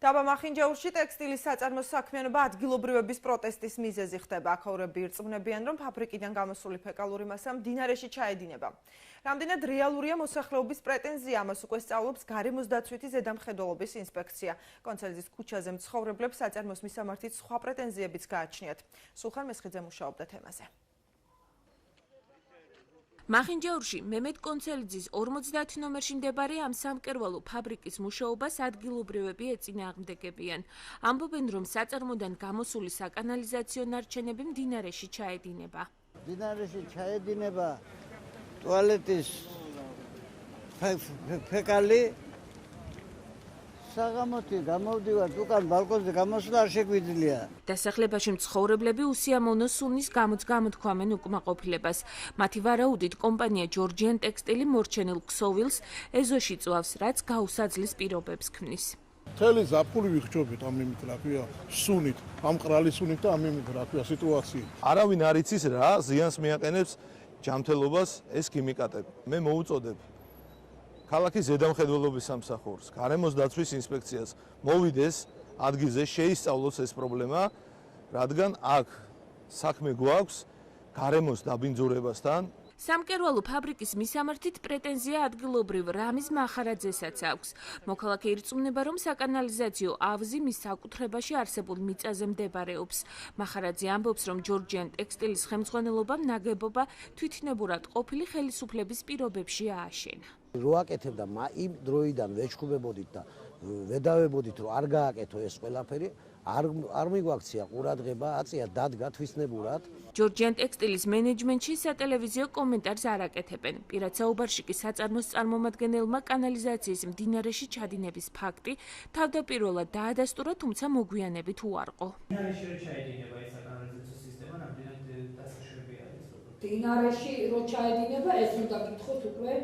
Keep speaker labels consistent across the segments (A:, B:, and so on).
A: დაბა მახინჯაურში ტექსტილის საწარმოს საქმიანობა ადგილობრივების პროტესტის მიზეზი ხდება. აქაურები ირწმუნებიან, რომ ფაბრიკიდან გამოსული ფეკალური მასა მდინარეში ჩაედინება. რამდენად რეალურია მოსახლეობის პრეტენზია, ამას უკვე სწავლობს გარემოს დაცვითი ზედამხედველობის ინსპექცია. კონცერძის ქუჩაზე მცხოვრებლებს საწარმოს მისამართით სხვა პრეტენზიებიც გააჩნიათ. სულხან მესხიძე მუშაობდა თემაზე.
B: მახინჯაურში მემედ კონცელიძის 50 ნომერში მდებარე ამ სამკერვალო ფაბრიკის მუშაობას ადგილობრივები ეწინააღმდეგებიან. ამბობენ, რომ საწარმოდან გამოსული საკანალიზაციო ნარჩენები მდინარეში ჩაედინება.
C: მდინარეში ჩაედინება ტუალეტის ფეკალი საღამოთი გამოვდივართ უკან ბალკონზე გამოსვლა არ შეგვიძლია.
B: დასახლებაში მცხოვრებლები უსიამოვნო სუნის გამოც გამოთქვამენ უკმაყოფილებას. მათი ვარაუდით კომპანია ჯორჯიან ტექსტილი მორჩენილ ქსოვილს ეზოში წვავს, რაც გაუსაძლის პირობებს ქმნის.
D: მთელი ზაფხული ვიხჯობთ ამ იმით, რა ქვია, სუნით, ამ ყრალი სუნით და ამ იმით, რა ქვია, სიტუაცია.
E: არავინ არ იცის რა ზიანს მიაყენებს ჯანმრთელობას ეს ქიმიკატები. მე მოუწოდებ ქალაქის ზედამხედველობის სამსახურს, გარემოს დაცვის ინსპექციას მოვიდეს ადგილზე, შეისწავლოს ეს პრობლემა, რადგან აქ საქმე გვაქვს გარემოს დაბინძურებასთან.
B: სამკერვალო ფაბრიკის მისამართით პრეტენზია ადგილობრივ რამიზ მახარაძესაც აქვს. მოქალაქე ირწმუნება, რომ საკანალიზაციო ავზი მის საკუთრებაში არსებულ მიწაზე მდებარეობს. მახარაძე ამბობს, რომ ჯორჯიან ტექსტილის ხელმძღვანელობამ ნაგებობა თვითნებურად ყოფილი ხელისუფლების პირობებში ააშენა.
C: რო აკეთებდა იმ დროიდან ვეჩხუბებოდით და ვედავებოდით, რომ არ გააკეთო ეს ყველაფერი, არ მიგვაქცია ყურადღება, აწია დადგა თვისნებურად.
B: ჯორჯიან ტექსტილის მენეჯმენტში სატელევიზიო კომენტარს არ აკეთებენ. პირად საუბარში კი საწარმოს წარმომადგენელმა კანალიზაციის მდინარეში ჩადინების ფაქტი თავდაპირველად დაადასტურა, თუმცა მოგვიანებით უარყო.
F: მდინარეში რო ჩაედინება ეს საკანალიზაციო სისტემა, რამდენად დასაშვები არის?
G: მდინარეში რო ჩაედინება, ეს უნდა გითხოთ უკვე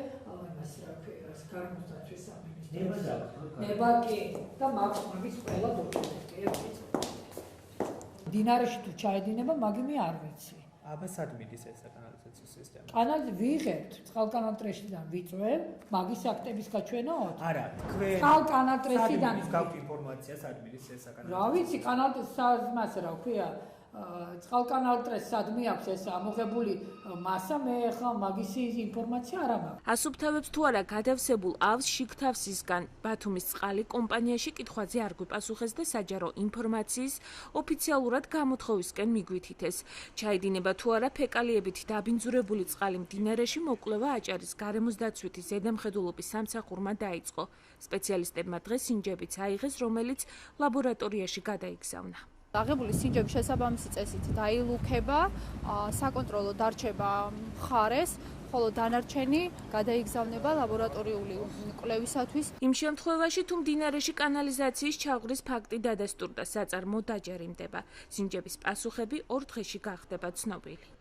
G: იმას რა ქვია, გარემოს დაცვის სამინისტროს. ნება კი და მაგის ყველა დოკუმენტი. მდინარეში თუ ჩაედინება, მაგიმი არ ვიცი.
F: აბა სად მიდის ეს საკანალიზაციო სისტემა?
G: კანალზე ვიღებთ, წყალკანალტრესიდან ვიწვევ, მაგის აქტების გაჩვენოთ?
F: არა, თქვენ
G: წყალკანალტრესიდან
F: გავთ ინფორმაცია სად მიდის ეს საკანალიზაციო.
G: რა ვიცი, კანალტრესს რა ქვია? წყალკანალტრესს სად მიაქვს ეს ამოღებული მასა, მე ახლა მაგის ინფორმაცია არ მაქვს.
B: ასუფთავებს თუ არა გადავსებულ ავს შიგთავსისგან ბათუმის წყალი კომპანიაში კითხვაზე არ გვიპასუხეს და საჯარო ინფორმაციის ოფიციალურად გამოთხოვისკენ მიგვითითეს. ჩაედინება თუ არა ფეკალიებით დაბინძურებული წყალი მდინარეში მოკვლევა აჭარის გარემოს დაცვითი ზედამხედველობის სამსახურმა დაიწყო. სპეციალისტებმა დღეს სინჯებიც აიღეს, რომელიც ლაბორატორიაში გადაიგზავნა.
H: აღებული სინჯების შესაბამისი წესით დაილუქება, საკონტროლო დარჩება მხარეს, ხოლო დანარჩენი გადაიგზავნება ლაბორატორიული კვლევისათვის.
B: იმ შემთხვევაში, თუ მდინარეში კანალიზაციის ჩაღვრის ფაქტი დადასტურდა, საწარმო დაჯერიმდება. სინჯების პასუხები 2 დღეში გახდება ცნობილი.